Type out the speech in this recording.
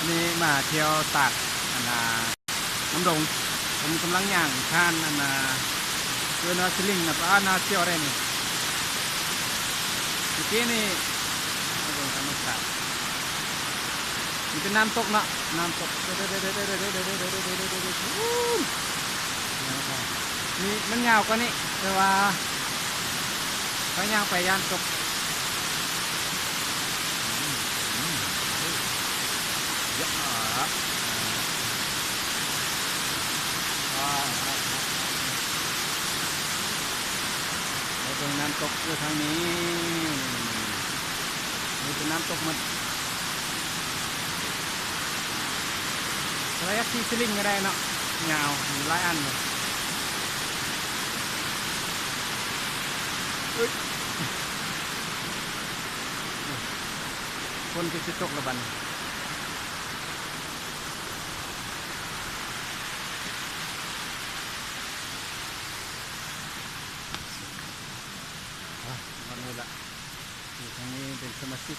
อันนี้มาเที่ยวตากอันน้ำดงผมกำลังย่างข้านอันเรือนาซิลิงนะป้านาเที่ยวได้นี่เมื่อกี้นี่น้ำดงธรรมศาสตร์มันเป็นน้ำตกเนาะน้ำตกนี่มันยาวกว่านี้แต่ว่าเขาย่างไปย่านตกเยอะตรงน้ำตกอยู่ทางนี้นี่เป็นน้ำตกมันระยะที่สลิงก็ได้เนาะยาวมีหลายอันเลยคนที่จะตกระบันวันนี้ละอยู่ทางนี้เป็นสมาชิก